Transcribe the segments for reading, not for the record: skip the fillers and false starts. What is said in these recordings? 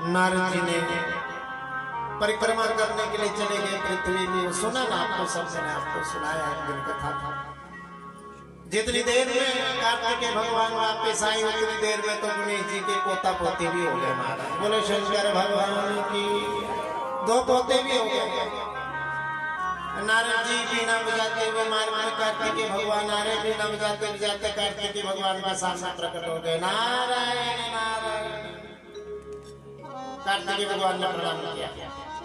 नारद जी ने परिक्रमा करने के लिए चले गए पृथ्वी में। सुना ना आपको, सबसे ने आपको सुनाया एक दिन कथा था। जितनी देर में कार्तिकेय भगवान वापिस आए उतनी देर में तो गणेश जी के पोता पोती भी हो गए महाराज। बोले शंकर भगवान की। 2 पोते भी हो गए। नारद जी बीना बजाते हुए मार्ग में कार्तिकेय भगवान आ रहे, बीना बजाते बजाते कार्तिकेय भगवान के सामने प्रकट हो गए। नारायण नारायण। कार्तिकेय भगवान ने प्रणाम किया।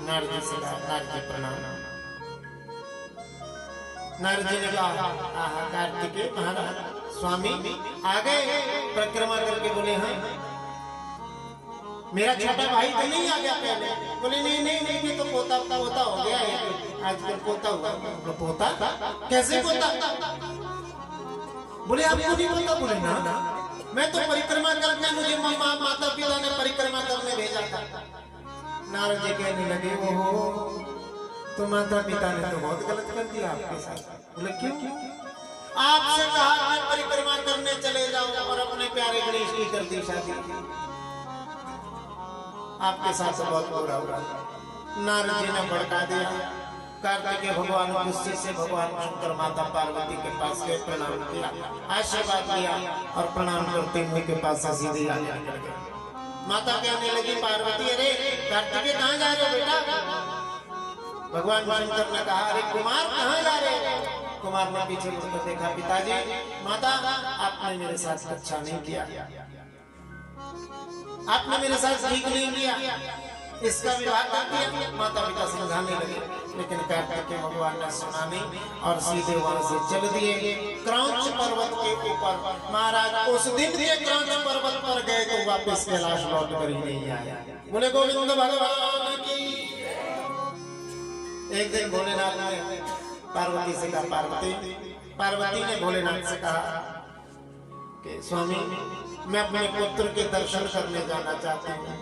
नारद जी से कहा, नारद जी प्रणाम। नारद जी ने कहा, आहा कार्तिकेय महाराज स्वामी आ गए परिक्रमा करके। बोले हाँ। मेरा छोटा भाई तो नहीं आ गया पहले? बोले नहीं नहीं नहीं, तो पोता हो गया है, आजकल पोता हुआ। पोता कैसे पोता? बोले आपको नहीं पोता? बोले ना, मैं तो परिक्रमा करके, मुझे मम्मा माता पिता ने परिक्रमा करने भेजा था। नारद जी कहने लगे, ओहो तो माता पिता ने तो बहुत गलत कर दिया आपके साथ। बोले क्यों? आपसे कहा कि परिक्रमा करने चले जाओ और अपने प्यारे गणेश की कर दी शादी। आपके साथ बहुत बुरा हुआ। नारद जी ने भड़का दिया। कार्तिकेय भगवान गुस्से से भगवान शंकर माता पार्वती के पास गए, प्रणाम किया, आशीर्वाद लिया और प्रणाम करते हुए के पास सीधे आगे निकल गए। माता कहने लगी, पार्वती अरे कार्तिकेय कहाँ जा रहे हो बेटा? भगवान शंकर ने कहा, अरे कुमार कहाँ जा रहे हो? कुमार ने पीछे मुड़कर देखा, पिताजी माता आपने मेरे साथ अच्छा नहीं किया, आपने मेरे साथ ठीक नहीं किया, इसका विवाह कर दिया। माता पिता समझाने लगे, लेकिन कार्तिकेय भगवान ने सुना नहीं और सीधे वहां से चल दिए क्रौंच पर्वत के ऊपर। महाराज उस दिन के क्रौंच पर्वत पर गए तो वापस कैलाश लौट कर ही नहीं आया। बोले गोविंद भगवान की। एक दिन भोलेनाथ ने पार्वती से कहा, पार्वती ने भोलेनाथ से कहा कि स्वामी मैं अपने पुत्र के दर्शन करने जाना चाहती हूँ,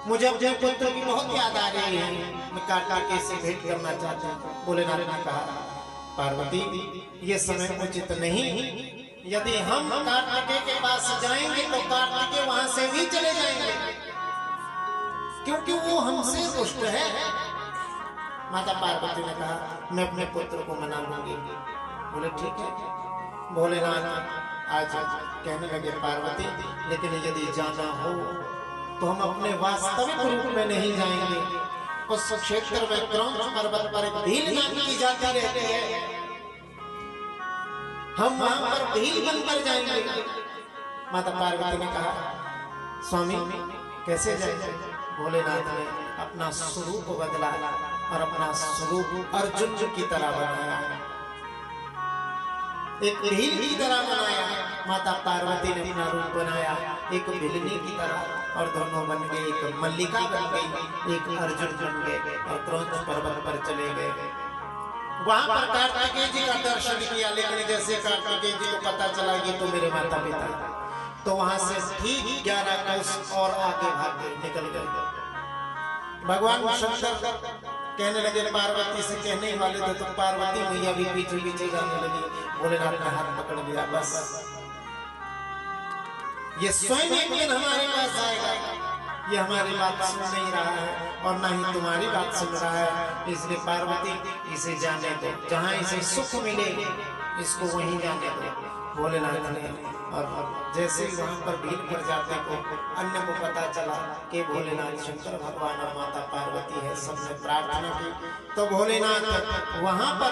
मुझे अपने पुत्र की बहुत याद आ रही है, मैं कार्तिकेय से भेंट करना चाहता हूँ। भोलेनाथ ने कहा, पार्वती ये समय उचित नहीं, यदि हम कार्तिकेय के पास जाएंगे तो कार्तिकेय वहां से भी चले जाएंगे, क्योंकि वो हमसे दुष्ट है। माता पार्वती ने कहा, मैं अपने पुत्र को मना लूंगी। बोले ठीक है। भोलेनाथ आज कहने लगे, पार्वती लेकिन यदि जाना हो तो हम अपने वास्तविक रूप में नहीं जाएंगे। उस क्षेत्र में क्रौंच पर्वत पर एक भील नाम की जाति रहती है, हम वहां पर भील बनकर जाएंगे। माता पार्वती ने कहा, स्वामी कैसे जाएंगे? भोलेनाथ ने अपना स्वरूप बदला और अपना स्वरूप अर्जुन की तरह बनाया, एक भील की तरह बनाया। माता पार्वती ने अपना रूप बनाया एक भिलनी की तरह और दोनों बन गए, एक मल्लिका बन गई, एक अर्जुन बन गए और क्रौंच पर्वत पर चले गए। वहां पर कार्तिकेय जी का दर्शन किया, लेकिन जैसे कार्तिकेय जी को पता चला कि तो मेरे माता पिता, तो वहां से ठीक 11 कोस और आगे भाग गए, निकल गए। भगवान शंकर कहने लगे, पार्वती से कहने वाले थे तो पार्वती मैया भी पीछे पीछे जाने लगी। भोलेनाथ ने हाथ पकड़ लिया, बस ये स्वयं एक दिन हमारे पास आएगा, ये हमारी बात सुन नहीं रहा है और ना ही तुम्हारी बात सुन रहा है, इसलिए पार्वती इसे जाने दो, जहाँ इसे सुख मिले इसको वहीं जाने दो। भोलेनाथ ने और जैसे ही वहां पर भीड़ पर जाते को अन्य को पता चला कि भोलेनाथ शंकर भगवान और माता पार्वती है, सबने प्रार्थना की तो भोलेनाथ वहां पर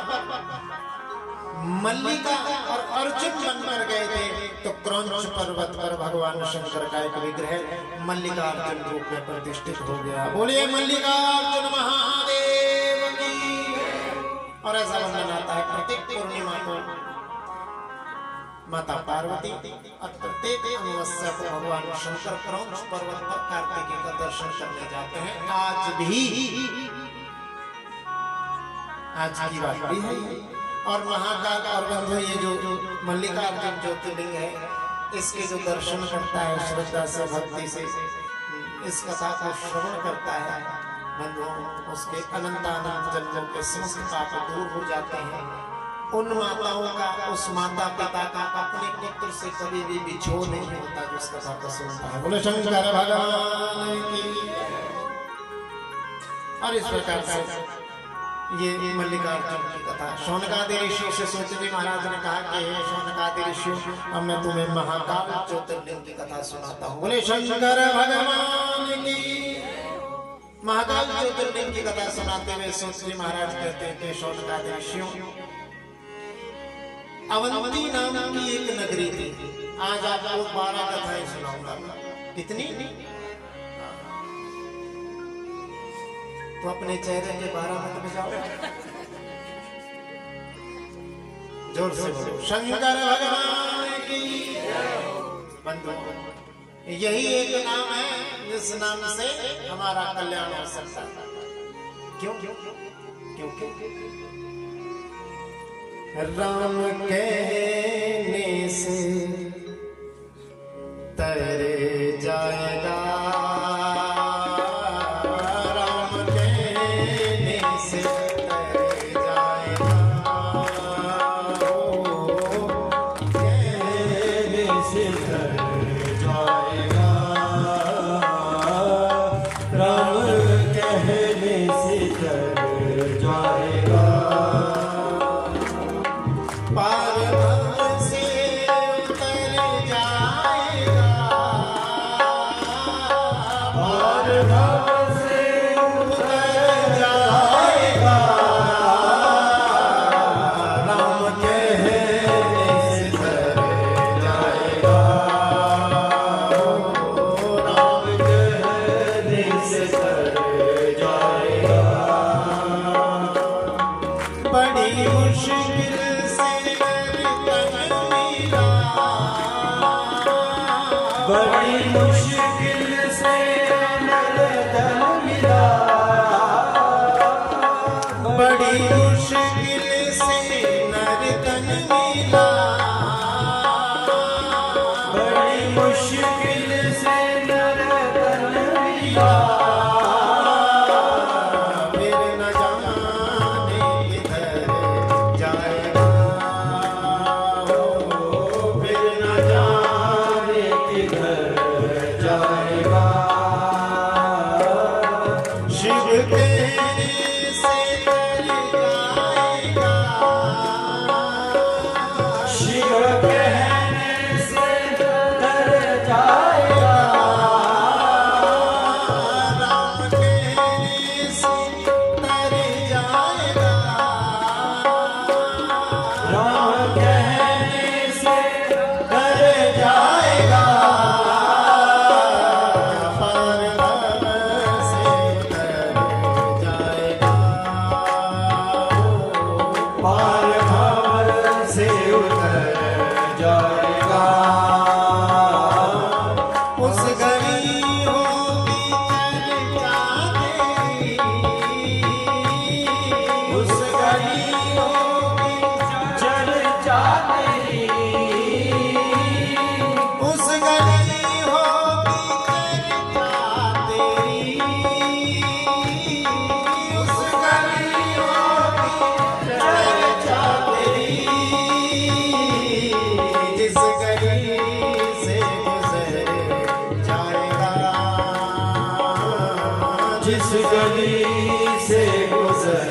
मल्लिका और अर्जुन बनकर गए थे। तो क्रौंच पर्वत पर भगवान शंकर का एक विग्रह मल्लिका अर्जुन रूप में प्रतिष्ठित हो गया। बोलिए मल्लिका अर्जुन महादेव की। और ऐसा वर्णन आता है प्रत्येक पूर्णिमा को माता पार्वती और प्रत्येक अमावस्या को भगवान शंकर क्रौंच पर्वत पर कार्तिकेय का दर्शन करने जाते हैं। आज की बात भी है। और महाकाल और गंध ये जो मल्लिकार्जुन ज्योतिर्लिंग है, इसके जो दर्शन करता है श्रद्धा से भक्ति से, इस कथा को श्रवण करता है, बंधुओं उसके अनंतानंत जन्मों के समस्त पाप दूर हो जाते हैं। उन माताओं का, उस माता पिता का अपने पुत्र से कभी भी बिछोह नहीं होता जो इस कथा को सुनता है। बोले शंकर भगवान की। और इस प्रकार से ये मल्लिकार्जुन की कथा। शौनकादि ऋषियों से सूतजी महाराज ने कहा कि हे शौनकादि ऋषियों, अब मैं तुम्हें महाकाल ज्योतिर्लिंग की कथा सुनाता हूँ। बोले शंकर भगवान की। महाकाल ज्योतिर्लिंग की कथा सुनाते हुए सूतजी महाराज कहते हैं कि शौनकादि ऋषियों, अवंती नाम की एक नगरी थी। आज आपको 12 कथाएं सुनाऊंगा। कितनी? तो अपने चेहरे के 12 मत बजाओ, जोर से बोलो शंकर भगवान की। बंधु, यही एक नाम है जिस नाम से हमारा कल्याण हो सकता है। क्यों? क्योंकि राम कहने से तर जाएगा, राम कहने से तर जाएगा, कहने से तर जाएगा, राम कहने से तर जाएगा। पार भव से उतर जाएगा, पार भव से उतर जाएगा, राम कहने से तर जाएगा, राम कहने से तर जाएगा। बड़ी मुश्किल बड़ी मुश्किल से नरदन मिला, बड़ी मुश्किल से नरदन मिला, बड़ी मुश्किल से नरदन मिला। फिर न जाने किधर जाएगा, फिर न जाने किधर जाएगा। शिव कहने से तर जाएगा, शिव कहने से तर जाएगा, राम कहने से तर जाएगा, राम कहने से तर जाएगा। पार भव से उतर जाएगा, पार भव से उतर जाएगा। उस घड़ी होगी चर्चा तेरी, उस घड़ी होगी चर्चा तेरी, उस घड़ी होगी चर्चा तेरी, उस घड़ी होगी चर्चा तेरी। जिस घड़ी से गुजर जाएगा, जिस घड़ी से गुजर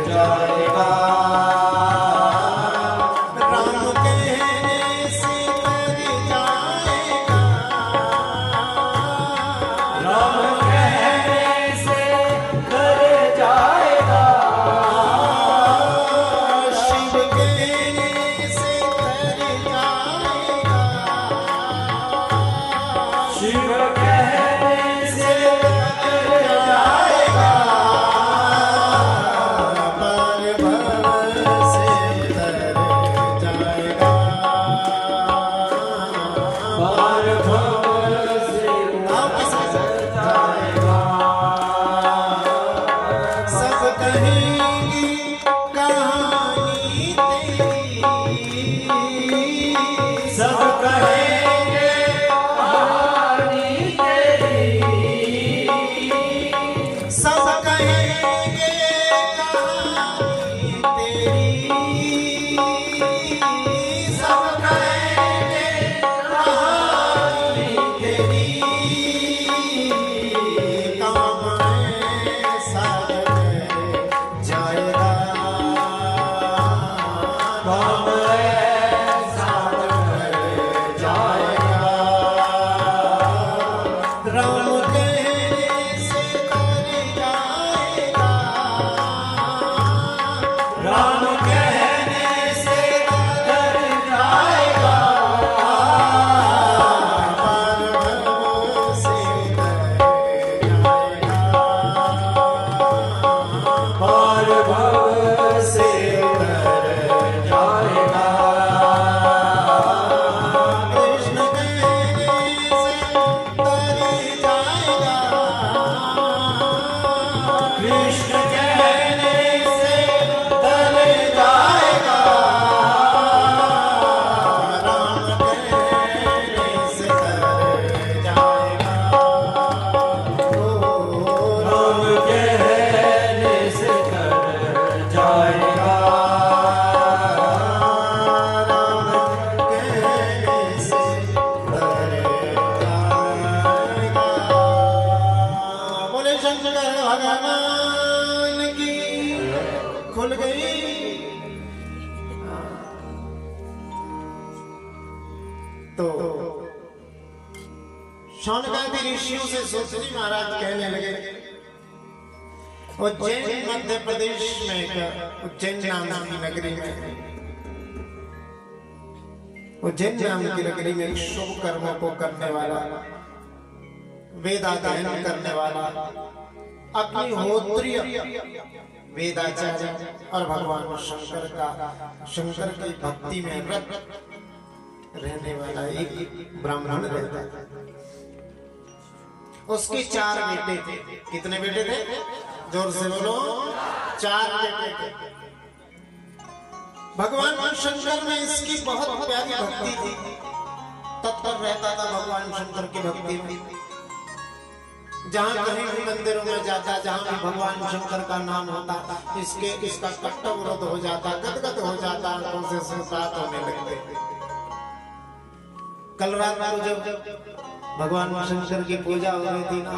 जाएगा, राम कहने से तर जाएगा, राम कहने से तर जाएगा, शिव कहने से तर जाएगा, शिव कहने से तर जाएगा। पार राम कहने से तर जाएगा, राम कहने से तर जाएगा, पार भव से तर जाएगा, पार भव से तर जाएगा। कृष्ण कहने से तर जाएगा, राम कहने से तर जाएगा, राम कहने से तर जाएगा, राम कहने से तर जाएगा। बोले शंकर भगवान की खुल गई। तो शौनकादि ऋषियों से सुश्री महाराज कहने लगे, उज्जैन मध्य प्रदेश में एक उज्जैन नाम की नगरी में, उज्जैन नाम की नगरी में शुभ कर्मों को करने वाला, वेदाध्ययन करने वाला, अग्निहोत्रीय वेदाचार्य और भगवान शंकर का, शंकर की भक्ति में रत रहने वाला एक ब्राह्मण रहता था। उसके 4 बेटे थे। कितने बेटे थे? जोर से बोलो। 4 बेटे थे। भगवान शंकर में इसकी बहुत प्यारी भक्ति थी, तत्पर रहता था भगवान शंकर की भक्ति में। जहाँ कहीं भी मंदिरों में जाता, जहाँ भी भगवान शंकर का नाम होता, इसका कट्टा विरोध हो जाता, गदगद हो जाता, आंखों से संसात होने लगते। कल रात को जब भगवान शंकर की पूजा हो रही थी ना,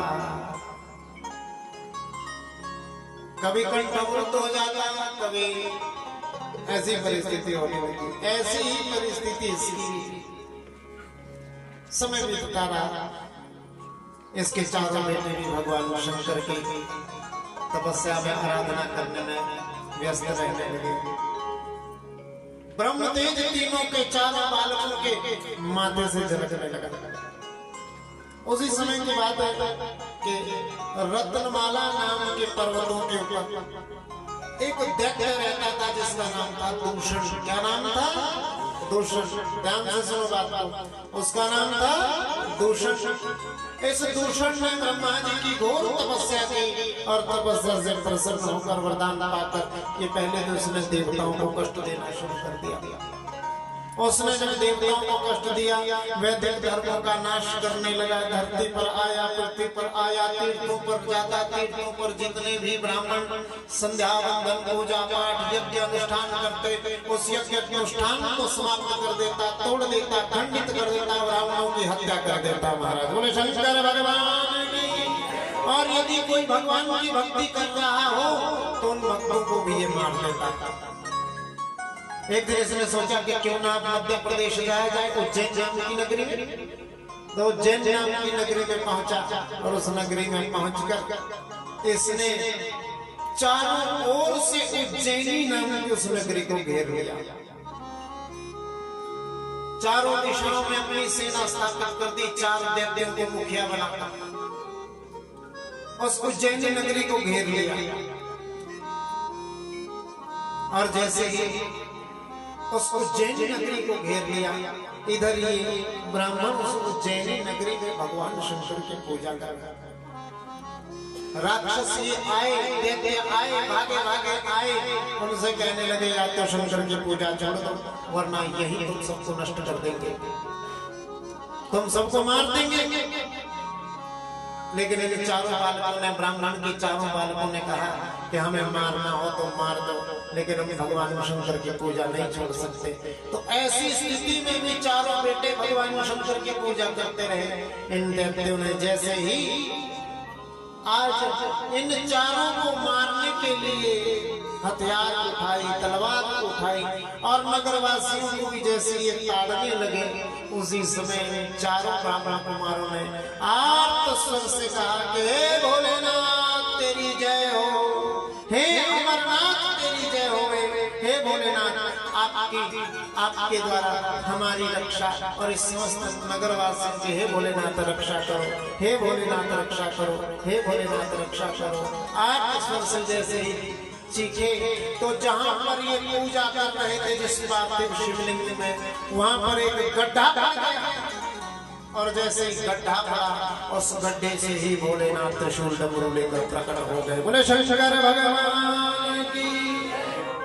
कभी कंठवृत हो जाता, कभी ऐसी परिस्थिति होने लगी। ऐसी ही परिस्थिति इसकी समय बीतता रहा। इसके 4 बेटे भी भगवान शंकर की तपस्या में, आराधना करने में व्यस्त रहने लगे। ब्रह्म तेज तीनों के 4 बालकों के माथे से झलकने लगा। उसी समय की बात है कि रत्नमाला नाम के पर्वतों के ऊपर एक दैत्य रहता था जिसका नाम था दूषण। क्या नाम था? दूषण। ध्यान से सुनो बात को। उसका नाम था दूषण। इस दूषण ने ब्रह्मा जी की घोर तपस्या की और तपस्या से प्रसन्न होकर वरदान पाकर ये पहले तो उसने देवताओं को कष्ट देना शुरू कर दिया। उसने जब देवताओं को कष्ट दिया, वैदिक धर्मों का नाश करने लगा। धरती पर आया, पृथ्वी पर आया, तीर्थों पर जाता, तीर्थों पर जितने भी ब्राह्मण संध्या वंदन पूजा पाठ यज्ञ अनुष्ठान करते, उस यज्ञ अनुष्ठान को समाप्त कर देता, तोड़ देता, खंडित कर देता, ब्राह्मणों की हत्या कर देता। महाराज बोले शंकर भगवान की। और यदि कोई भगवान की भक्ति कर रहा हो तो उन भक्तों को भी ये मार देता। एक दिन इसने सोचा कि क्यों ना मध्य प्रदेश जाया जाए, उज्जैन नाम की नगरी में। तो उज्जैन नाम की नगरी में पहुंचा और उस नगरी में पहुंचकर इसने चारों ओर से उज्जैनी नाम की उस नगरी को घेर लिया। चारों दिशाओं में अपनी सेना स्थापित कर दी, 4 दैत्यों को मुखिया बनाकर उस उज्जैनी नगरी को घेर लिया। और जैसे ही उस उज्जैनी नगरी को घेर लिया, इधर ये ब्राह्मण उस उज्जैनी नगरी में भगवान शंकर की पूजा कर रहे। राक्षस ये आए, दैत्य आए, भागे भागे आए, उनसे कहने लगे या तो शंकर की पूजा छोड़ दो वरना यही तुम सबको नष्ट कर देंगे, तुम सबको मार देंगे। लेकिन इन 4 बालकों ने, ब्राह्मण की 4 बालकों ने कहा कि हमें मारना हो तो मार दो, लेकिन हम भगवान शंकर की पूजा नहीं छोड़ सकते। तो ऐसी स्थिति में भी 4 बेटे भगवान शंकर की पूजा करते रहे। इन दैत्यों ने जैसे ही आज इन 4 को मारने के लिए हथियार उठाई, तलवार उठाई और नगरवासियों को भी जैसे ये ताड़ने लगे, उसी समय चारों ब्राह्मण कुमारों ने आर्त स्वर से कहा कि हे भोलेनाथ तेरी जय हो, हे अमरनाथ तेरी जय हो, हे भोलेनाथ आपके द्वारा हमारी रक्षा और इस समस्त नगरवासियों की हे भोलेनाथ रक्षा करो, हे भोलेनाथ रक्षा करो, हे भोलेनाथ रक्षा करो। आर्त स्वर से जैसे ही चीखे तो जहां पर ये पूजा कर रहे थे जिस पार्थिव शिवलिंग में, वहां पर एक गड्ढा पड़ गया और जैसे ही गड्ढा पड़ा उस गड्ढे से ही भोलेनाथ त्रिशूल डमरू लेकर प्रकट हो गए। बोले शंकर भगवान की।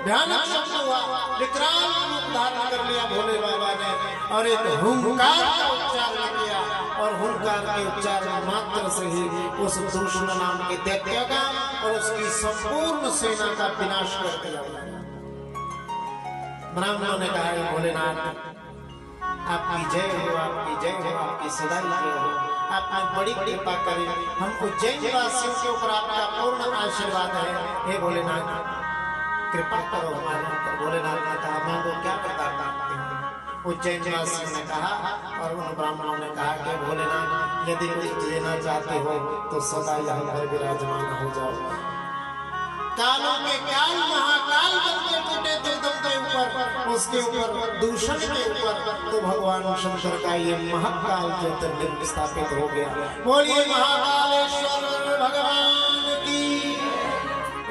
भयानक शब्द हुआ, विकराल रूप धारण कर लिया भोले बाबा ने और एक हुंकार का उच्चारण किया और हुंकार के उच्चारण मात्र से ही उस दूषण नाम के दैत्य का और उसकी संपूर्ण सेना का विनाश कर दिया। ब्राह्मणों ने कहा भोलेनाथ आपकी जय हो, आपकी जय हो, आपकी सदा जय हो, आपने बड़ी कृपा करी, हम उज्जैन वासियों के ऊपर आपका पूर्ण आशीर्वाद है, हे भोलेनाथ कृपा करो हमारे ऊपर। भोलेनाथ ने कहा मांगो क्या प्रकार मांगते हो। उज्जैन वासियों ने कहा और उन ब्राह्मणों ने कहा कि भोलेनाथ यदि कुछ लेना चाहते हो तो सदा यहाँ पर विराजमान हो जाओ। कालों के काल महाकाल बनके टूटे जगदम के ऊपर, उसके ऊपर दूषण के ऊपर तो भगवान शंकर का ये महाकाल ज्योतिर्लिंग स्थापित हो गया। बोलिए महाकालेश्वर भगवान की।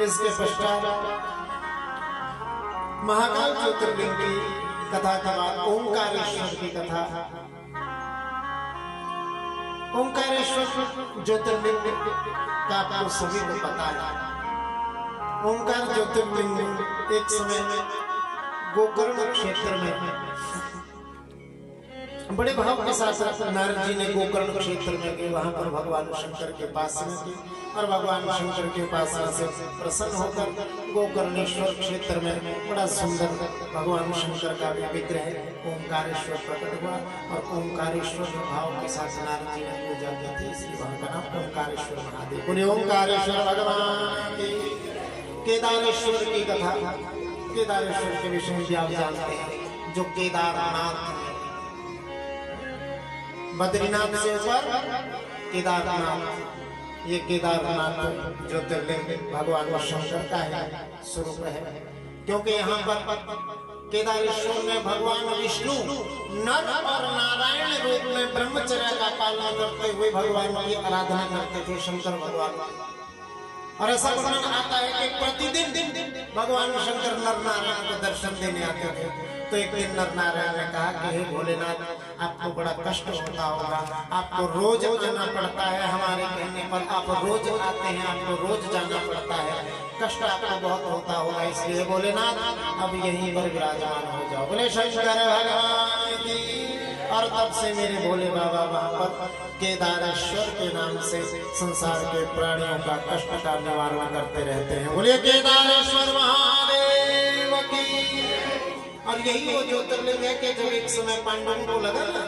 इसके पश्चात महाकाल ज्योतिर्लिंग की कथा के बाद ओंकारेश्वर की कथा। ओंकारेश्वर ज्योतिर्लिंग का आपको सभी को पता है। ओंकार ज्योतिर्लिंग एक समय गोकर्ण क्षेत्र में बड़े भाव के साथ नारद जी ने गोकर्ण क्षेत्र में गए, वहां पर भगवान शंकर के पास में और भगवान शंकर के उपासना से प्रसन्न होकर गोकर्णेश्वर क्षेत्र में बड़ा सुंदर भगवान शंकर का भी विग्रह ओंकारेश्वर प्रकट हुआ और ओंकारेश्वर भाव के साथ नारद जी ने पूजा की थी, इसलिए वहां का नाम ओंकारेश्वर महादेव। बोले ओंकारेश्वर भगवान की। केदारेश्वर की कथा। केदारेश्वर के विषय में भी आप जानते हैं, जो केदारनाथ बद्रीनाथ से ऊपर केदारनाथ, ये केदारनाथ ज्योतिर्लिंग भगवान शंकर का है स्वरूप है, क्योंकि यहाँ पर केदारेश्वर में भगवान विष्णु नर और नारायण रूप में ब्रह्मचर्य का पालन करते हुए भगवान की आराधना करते थे शंकर भगवान। और ऐसा वर्णन आता है कि प्रतिदिन भगवान शंकर नर नारायण को दर्शन देने आते थे। तो एक दिन नर नारायण ने कहा कि हे भोलेनाथ आपको बड़ा कष्ट होता होगा, आपको रोज जाना पड़ता है, हमारे कहने पर आप रोज आते हैं, आपको रोज जाना पड़ता है, कष्ट आपको बहुत होता होगा, इसलिए भोलेनाथ अब यहीं पर विराजमान हो जाओ। बोले शंकर भगवान की। और तब से मेरे भोले बाबा वहां पर केदारेश्वर के नाम से संसार के प्राणियों का कष्ट का निवारण करते रहते हैं। बोले केदारेश्वर महादेव की। और यही वो ज्योतिर्लिंग है कि जो एक समय पांडवों को लगा ना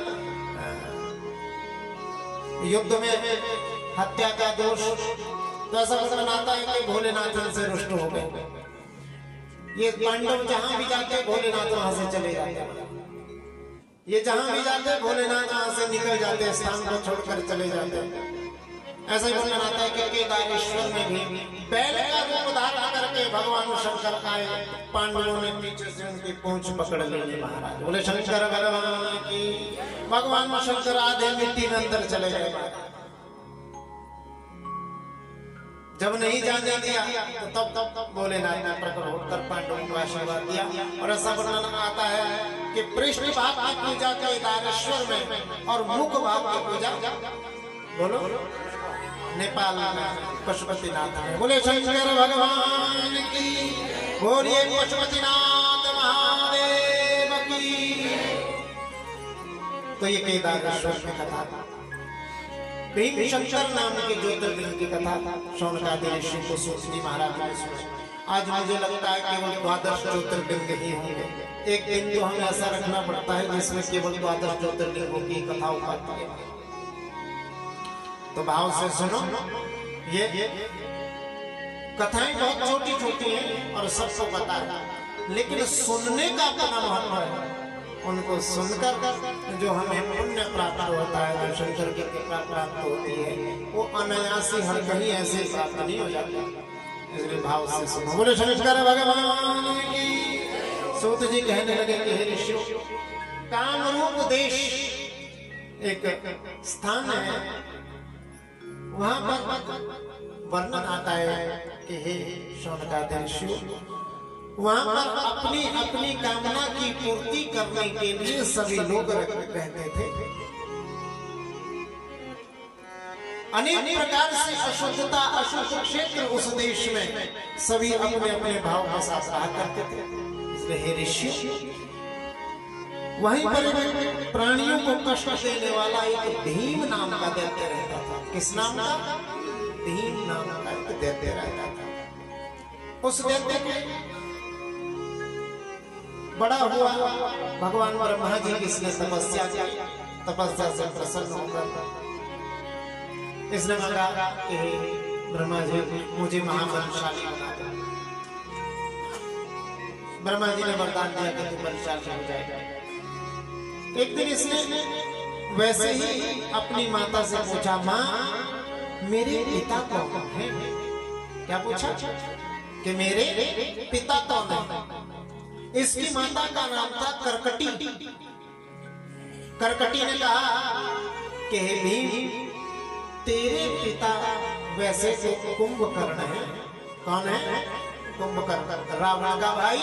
युद्ध में हत्या का दोष, तो ऐसा वर्णन आता है कि भोलेनाथ से रुष्ट हो गए। ये पांडव जहां भी जाते भोलेनाथ वहां से चले जाते, ये जहां भी जाते भोलेनाथ वहां से निकल जाते, स्थान को छोड़कर चले जाते। ऐसा ही वर्णन आता है कि केदारेश्वर में भी बैल का रूप धारण करके भगवान शंकर आए, पांडवों ने पीछे से उनकी पूंछ पकड़ ली महाराज। बोले शंकर भगवान की। भगवान शंकर आधे मिट्टी में अंदर चले गए। जब नहीं जाने दिया तो तब भोलेनाथ ने प्रकट होकर पांडवों को आशीर्वाद दिया। और ऐसा वर्णन आता है कि पृष्ठ भाग की पूजा केदारेश्वर में और मुख भाग की पूजा बोलो नेपाल में पशुपतिनाथ में। बोले शंकर भगवान की। बोलिए पशुपतिनाथ महादेव की। तो ये केदारेश्वर की कथा, भीम शंकर नाम के ज्योतिर्लिंग की कथा शौनकादि ऋषि को सूचनी महाराज ने सुनी। आज मुझे लगता है केवल 12 ज्योतिर्लिंग ही होंगे। एक दिन तो हमें ऐसा रखना पड़ता है जिसमें केवल 12 ज्योतिर्लिंगों की कथा उपाती है। तो भाव से सुनो, ये कथाएं बहुत छोटी छोटी हैं और सबको पता है, लेकिन सुनने का अपना महत्व है। उनको सुनकर जो हमें पुण्य प्राप्त होता है, जो शंकर की कृपा प्राप्त होती है, वो अनायासी हर कहीं ऐसे प्राप्त नहीं हो जाता। इसलिए भाव से सुनो। बोले शंकर भगवान की। सूत जी कहने लगे कि हे ऋषियों, कामरूप देश एक स्थान है, वहां पर वर्णन आता है कि हे शौनकादि ऋषियों, वहां पर अपनी अपनी कामना की पूर्ति करने के लिए सभी लोग रहते थे। अनेक प्रकार से अशुद्धता, अशुद्ध क्षेत्र उस देश में सभी अपने अपने भाव के साथ रहा करते थे। इसलिए हे ऋषि, वहीं पर प्राणियों को कष्ट देने वाला एक भीम नाम का दैत्य रहता था। किस नाम का? भीम नाम का एक दैत्य रहता था। उस दैत्य के बड़ा हुआ भगवान ब्रह्मा जी की इसने तपस्या से प्रसन्न होकर इसने मांगा कि ब्रह्मा जी मुझे महाबलशाली बना दो। ब्रह्मा जी ने वरदान दिया कि तू बलशाली हो जाएगा। एक दिन इसने वैसे ही अपनी माता से पूछा, माँ मेरे पिता कौन है? क्या पूछा? कि मेरे पिता कौन है? इसकी माता का नाम था करकटी। करकटी ने कहा कि हे भीम, तेरे पिता वैसे तो कुंभकर्ण है। कौन है? कुंभकर्ण, रावण का भाई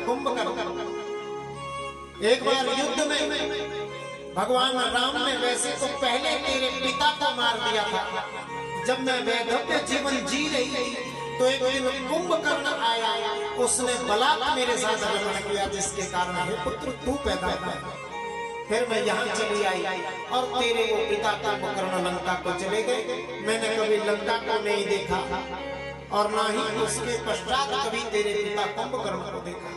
कुंभकर्ण। एक बार युद्ध में भगवान राम ने वैसे तो पहले तेरे पिता को मार दिया था। जब मैं वैधव्य जीवन जी रही थी तो एक दिन कुंभकर्ण आया, उसने बलात् मेरे साथ रमण किया, जिसके कारण हे पुत्र तू पैदा हुआ। फिर मैं यहाँ चली आई और तेरे वो पिता कुंभकर्ण लंका को चले गए। मैंने कभी लंका को नहीं देखा और ना ही उसके पश्चात कभी तेरे पिता कुंभकर्ण को देखा।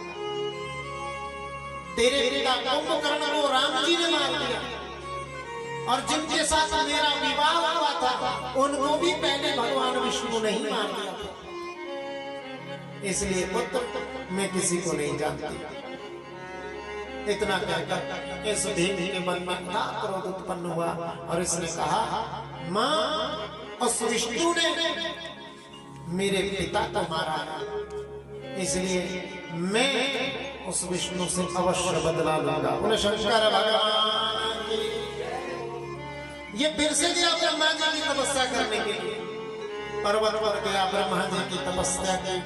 तेरे पिता कुंभकर्ण को राम जी ने मार दिया और जिनके साथ मेरा विवाह हुआ था उनको भी पहले भगवान विष्णु ने ही मार दिया था। इसलिए पुत्र मैं किसी को नहीं जानती। इतना कहकर इस भीम के मन में क्रोध उत्पन्न हुआ और इसने कहा, माँ उस विष्णु ने मेरे पिता को मारा, इसलिए मैं उस विष्णु से अवश्य बदला लूंगा। बोले शंकर भगवान की। ये फिर से गया ब्रह्मा जी की तपस्या करने के लिए। पर्वत पर गया ब्रह्मा जी की तपस्या की।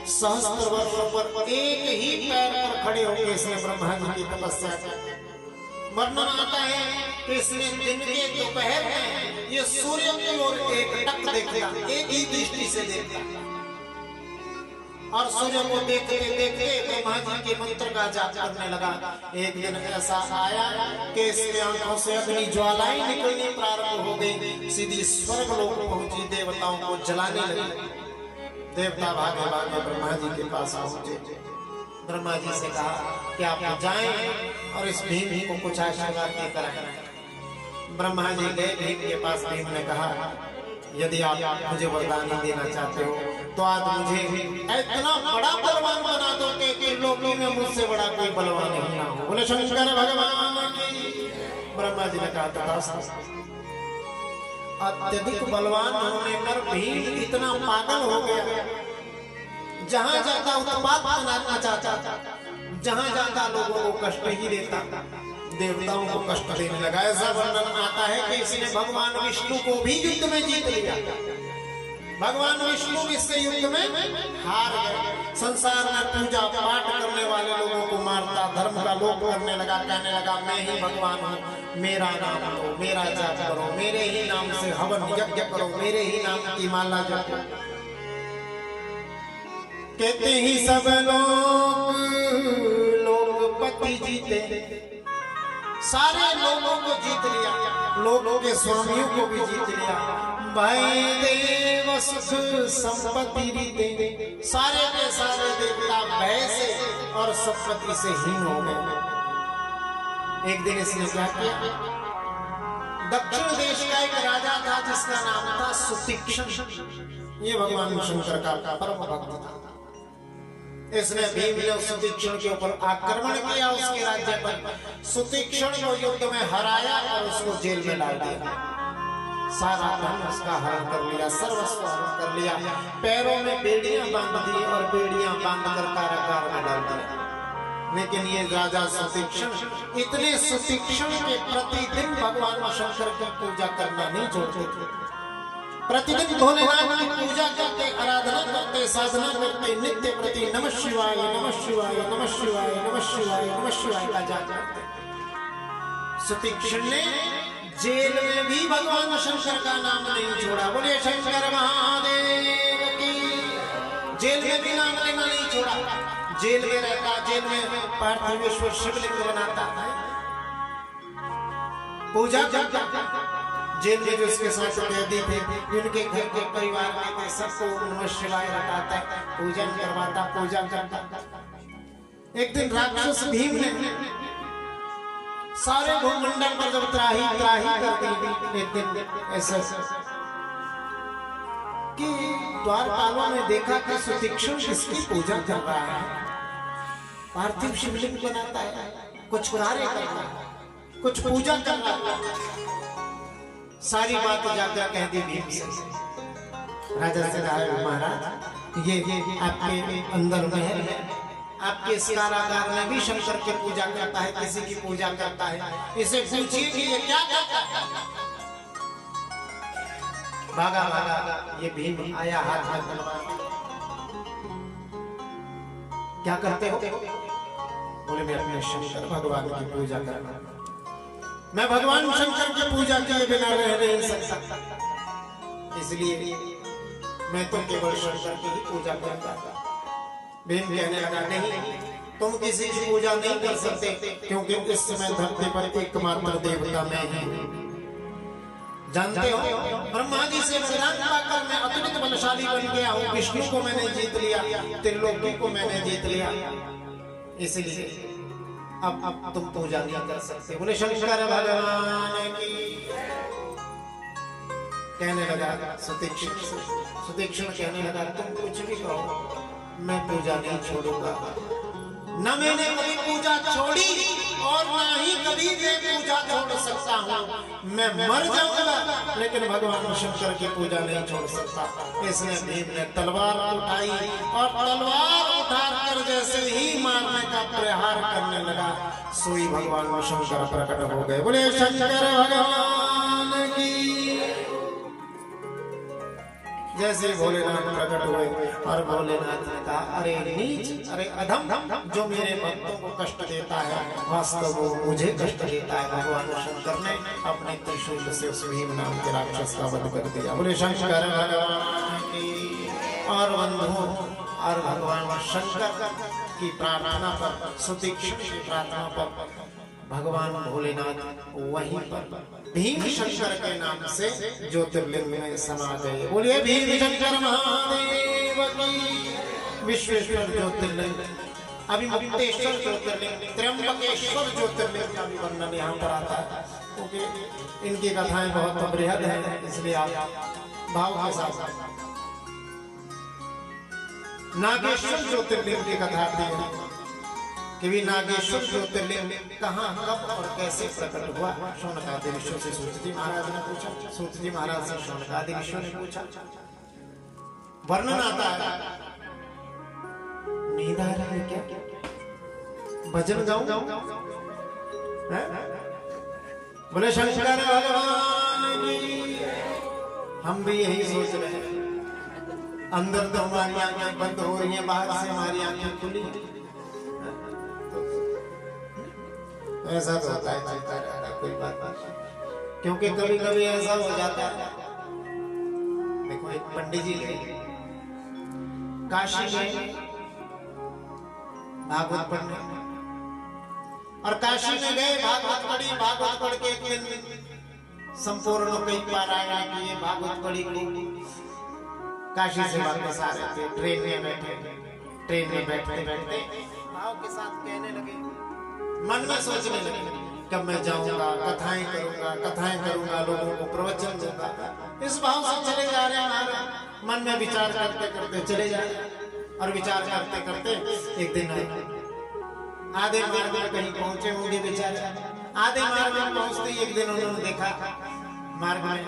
सहस्त्र वर्षों पर एक ही पैर पर खड़े होकर इसने ब्रह्मा जी की तपस्या की। वर्णन आता है कि इसने दिन के दोपहर में ये सूर्य की ओर एक टक देखा, एक ही दृष्टि से देखा और सूर्य को देखते देखते ब्रह्मा जी के मंत्र का जाप करने लगा। एक दिन ऐसा आया कि इसके आंखों से अग्नि ज्वालाएं निकलनी प्रारंभ हो गई, सीधी स्वर्ग लोक पहुंची, देवताओं को जलाने लगी। देवता भागे भागे ब्रह्मा जी के पास पहुंचे। ब्रह्मा जी से कहा कि आप जाएं और इस भीम को कुछ आशीर्वाद देकर आएं। ब्रह्मा जी गए भीम के पास। भीम ने कहा, यदि आप मुझे वरदान देना चाहते हो तो आज मुझे इतना बड़ा बलवान बना दो कि लोगों में मुझसे बड़ा कोई बलवान नहीं ना हो। बोले शंकर भगवान की। ब्रह्मा जी ने कहा, तथास्तु। अत्यधिक बलवान होने पर भीम इतना पागल हो गया, जहां जाता उत्पात बनाना चाहता, जहां जाता लोगों को कष्ट ही देता, देवताओं को कष्ट देने लगा। ऐसा वर्णन आता है कि इसने भगवान विष्णु को भी युद्ध में जीत लिया। भगवान विष्णु इससे युद्ध में हार गए। संसार में पूजा पाठ करने वाले लोगों को मारता, धर्म का लोप करने लगा, कहने लगा मैं ही भगवान हूँ, मेरा नाम लो, मेरा जाप करो, मेरे ही नाम से हवन यज्ञ करो, मेरे ही नाम की माला जपो। कहते ही सब लोकपति जीते, सारे लोगों को जीत लिया, लोगों के स्वामियों को भी जीत लिया। भाई देव सुख संपत्ति रीते, सारे के सारे देवता भय से और संपत्ति से हीन हो गए। एक दिन इसने क्या किया, दक्षिण देश का एक राजा था जिसका नाम था सुतीक्षण। ये भगवान शंकर का परम भक्त था। इसने भीम ने सुतीक्षण के ऊपर आक्रमण किया, उसके राज्य पर। सुतीक्षण को युद्ध में हराया और उसको जेल में डाल दिया। सारा धन उसका हरण कर लिया, सर्वस्व हरण कर लिया। पैरों में बेड़ियां बांध दी और बेड़ियां बांधकर कारागार में डाल दिया। लेकिन ये राजा सुतीक्षण इतने सुतीक्षण के प्रतिदिन भगवान शंकर की पूजा करना नहीं छोड़ते थे। प्रतिदिन भोलेनाथ की पूजा करते, आराधना करते, साधना करते, नित्य प्रति नमः शिवाय नमः शिवाय नमः शिवाय नमः शिवाय नमः शिवाय का जाप करते। सुतीक्षण ने जेल में भी भगवान शंकर का नाम नहीं छोड़ा। बोलिए शंकर महादेव की। जेल में भी नाम लेना नहीं छोड़ा। जेल में रहता, जेल में पार्थिवेश्वर शिवलिंग बनाता है, पूजा करता। जेल में जो उसके साथ कैदी थे, उनके घर के परिवार में थे, सबको नमः शिवाय रटाता, पूजन करवाता, पूजा करता। एक दिन राक्षस भीम ने सारे भूमंडल पर जब त्राही त्राही कर दी, एक दिन ऐसा कि द्वारपालों ने देखा कि सुतीक्षण किसकी पूजा कर रहा है, पार्थिव शिवलिंग बनाता है, कुछ कार्य कर रहा है, कुछ पूजा कर रहा है। सारी बात जाकर कह दी भीम से। राजा से कहा, महाराज ये आपके अंदर महल है, आपके इस कारागार में भी शंकर की पूजा करता है, किसी की पूजा करता है, इसे पूछिए कि ये क्या करता है। भागा भागा ये भीम आया, हाथ में तलवार। क्या करते हो? बोले मैं अपने शंकर भगवान की पूजा कर रहा हूं। मैं भगवान शंकर की पूजा किए बिना रह नहीं सकता, इसलिए मैं तो केवल शंकर की ही पूजा करता था। भीम कहने लगा, नहीं, तुम किसी की पूजा नहीं कर सकते, क्योंकि इस समय धरती पर एकमात्र देवता मैं ही। जानते हो, ब्रह्मा जी से वरदान पाकर मैं अत्यंत बलशाली बन गया हूँ। विष्णु को मैंने जीत लिया, त्रिलोकी को मैंने जीत लिया, इसलिए अब तुम पूजा नहीं कर सकते। बोले शंकर भगवान की। कहने लगा सुतीक्षण कहने लगा, तुम कुछ भी कहो, मैं पूजा नहीं छोड़ूंगा। न मैंने कभी पूजा छोड़ी और ना ही कभी मैं पूजा छोड़ सकता हूँ। मैं मर जाऊंगा लेकिन भगवान शंकर की पूजा नहीं छोड़ सकता। इसलिए भीम ने तलवार उठाई और तलवार उठाकर जैसे ही मारने का प्रहार करने लगा, सोई भगवान शंकर प्रकट हो गए। बोले शंकर भगवान की। जैसे भोलेनाथ प्रकट हुए और भोलेनाथ ने कहा, अरे नीच, अरे अधम, जो मेरे भक्तों को कष्ट देता है, वास्तव वो मुझे कष्ट देता है। भगवान शंकर ने अपने त्रिशूल से उस भीम नाम के राक्षस का वध कर दिया। बोले शंकर भगवान की। और बंधुओं, और भगवान शंकर की प्रार्थना पर, सुतीक्षण की प्रार्थना पर भगवान भोलेनाथ वहीं पर भीम शंकर के नाम से ज्योतिर्लिंग में समा गए। बोलिए भीम शंकर महादेव की। विश्वेश्वर ज्योतिर्लिंग, अभिमुक्तेश्वर ज्योतिर्लिंग, त्र्यंबकेश्वर ज्योतिर्लिंग का भी वर्णन यहाँ पर आता है, क्योंकि इनकी कथाएं बहुत बृहद हैं, इसलिए आप भाव के साथ। नागेश्वर ज्योतिर्लिंग की कथा आती है कि भी नागेश्वर ज्योतिर्लिंग कहाँ, कब और कैसे प्रकट हुआ। शौनकादि ऋषियों से सूत जी महाराज ने पूछा, सूत जी महाराज से शौनकादि ऋषियों ने पूछा। वर्णन आता है, नींद आ रहा है क्या, भजन गाऊं? बोले शंकर भगवान की। हम भी यही सोच रहे हैं, अंदर तो हमारी आंखें बंद हो रही हैं, बाहर से हमारी आंखें खुली। ऐसा तो होता है, चलता रहता है, कोई बात नहीं। क्योंकि कभी कभी ऐसा हो जाता है। देखो, एक पंडित जी गए काशी में भागवत पढ़ने, और काशी में गए, भागवत पढ़ी, भागवत पढ़ के एक दिन संपूर्ण कई पारायण किए, भागवत पढ़ी को। काशी से वापस आ रहे थे, ट्रेन में बैठे, ट्रेन में बैठते बैठते भाव के साथ कहने लगे, मन में सोचने लगे, कब मैं जाऊंगा, कथाएं करूंगा, लोगों को प्रवचन दूंगा। इस भाव से चले जा रहे हैं, मन में विचार करते करते चले जा रहे। और विचार करते करते एक दिन आधे मार्ग में कहीं पहुंचे होंगे बेचारे। आधे मार्ग में पहुंचते ही एक दिन उन्होंने देखा मार्ग में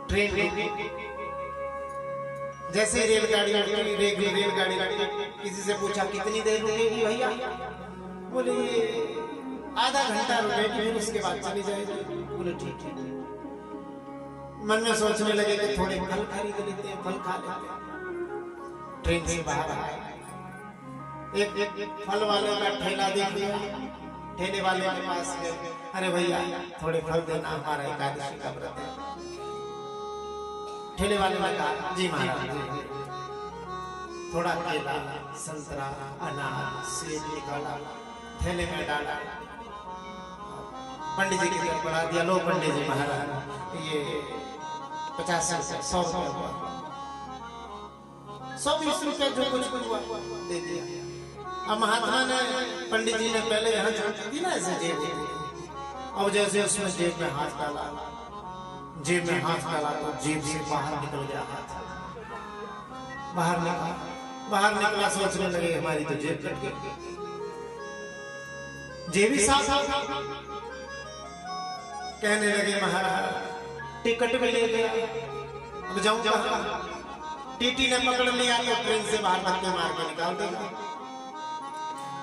ट्रेन जैसे रेलगाड़ी किसी से पूछा कितनी देर रुकेगी भैया? बोले आधा घंटा रुकेगी, उसके बाद चली जाएगी। बोले ठीक है। मन में सोचने लगे कि थोड़े फल खरीद लेते हैं, फल खा लेते हैं। ट्रेन से बाहर आए, एक फल वाले का ठेला देख लिया। ठेले वाले के पास गए, अरे भैया थोड़े फल देना, हमारा एकादशी का व्रत है। ठेले वाले ने कहा जी महाराज, थोड़ा केला, संतरा, अनार, सेब निकाला, थैले में डाला, पंडित जी की तरफ बढ़ा दिया। लो पंडित जी महाराज, ये 50 रुपए, 100 रुपए हुआ, 120 रुपए जो कुछ हुआ दे दिया। अब महात्मा ने, पंडित जी ने पहले यहाँ छोड़ दी ना ऐसे जेब, अब जैसे उसमें जेब में हाथ डाला, जेब में हाथ डाला तो जेब से बाहर निकल गया हाथ। बाहर निकला, सोचने लगे हमारी तो जेब कट गई, जेब ही साफ। कहने लगे महाराज टिकट भी ले लिया, अब जाऊं कहां? टीटी ने पकड़ लिया तो ट्रेन से बाहर धक्के मार के निकाल दिया।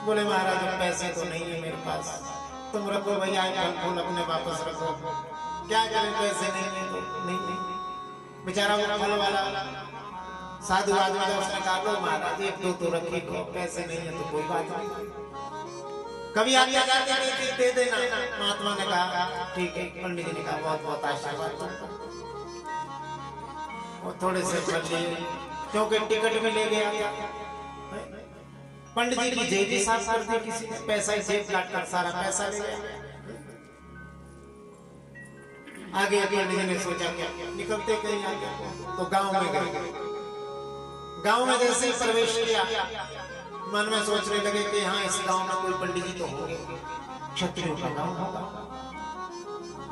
बोले महाराज पैसे तो नहीं है मेरे पास, तुम रखो भैया, फूल अपने वापस रखो। क्या करें, पैसे नहीं है तो नहीं। बेचारा वो फल वाला साधु आदमी था, उसने कहा लो महाराज एक दो तो रखी को, पैसे नहीं है तो कोई बात नहीं, कभी आगे जाते दे देना। महात्मा ने कहा ठीक है। पंडित जी ने कहा बहुत बहुत आशीर्वाद तुमको। और थोड़े से फल लिए, क्योंकि टिकट में ले गया। पंडित जी की जेब ही साफ कर दी किसी ने, पैसा ही जेब काट कर सारा पैसा ले गया। आगे पंडित जी ने सोचा क्या निकलते कहीं आगे, तो गांव में गए। गांव में जैसे ही प्रवेश किया, मन में सोचने लगे कि हाँ इस गांव में कोई पंडित जी तो होंगे, क्षत्रियों का गांव होगा,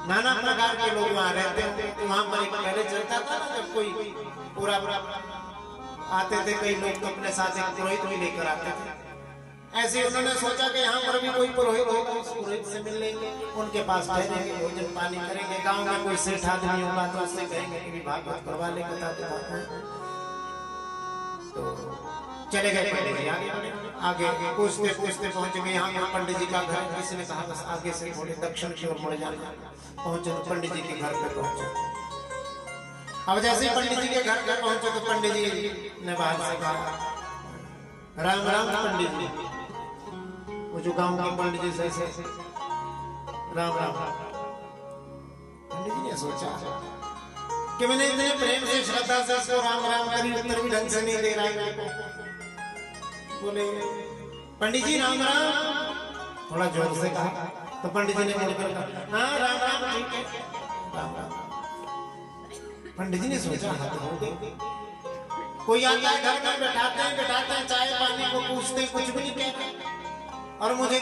नाना प्रकार के लोग वहां रहते होंगे। वहां पर एक पहले चलता था ना, जब कोई पूरा आते थे कई लोग तो अपने साथ एक पुरोहित भी लेकर आते थे। ऐसे उन्होंने सोचा कि यहाँ पर भी कोई पुरोहित होगा, उस पुरोहित से मिल लेंगे, उनके पास ठहरेंगे, भोजन पानी करेंगे। गांव में कोई सेठ आदमी होगा तो उससे कहेंगे कि भागवत करवा ले, तो चले गए पंडित जी। आगे पूछते पूछते पहुंच गए यहाँ पंडित जी का घर। किसी ने कहा बस आगे से थोड़े दक्षिण की ओर मुड़ जाना। पहुंचे तो पंडित जी के घर पे पहुंचे। अब जैसे ही पंडित जी के घर पे पहुंचे तो पंडित जी ने बाहर से कहा राम राम पंडित जी। वो जो गांव के पंडित जी से राम राम। पंडित जी ने सोचा कि मैंने इतने प्रेम से श्रद्धा से इसको राम राम करी, उत्तर भी ढंग से नहीं दे रहा है। बोले पंडित जी राम राम, थोड़ा जोर से कहा। तो पंडित जी ने मुड़कर कहा हाँ राम राम, ठीक है राम राम। पंडित जी ने सोचा कोई आता है घर में, बैठाते हैं चाय पानी को पूछते, कुछ भी नहीं कहते, और मुझे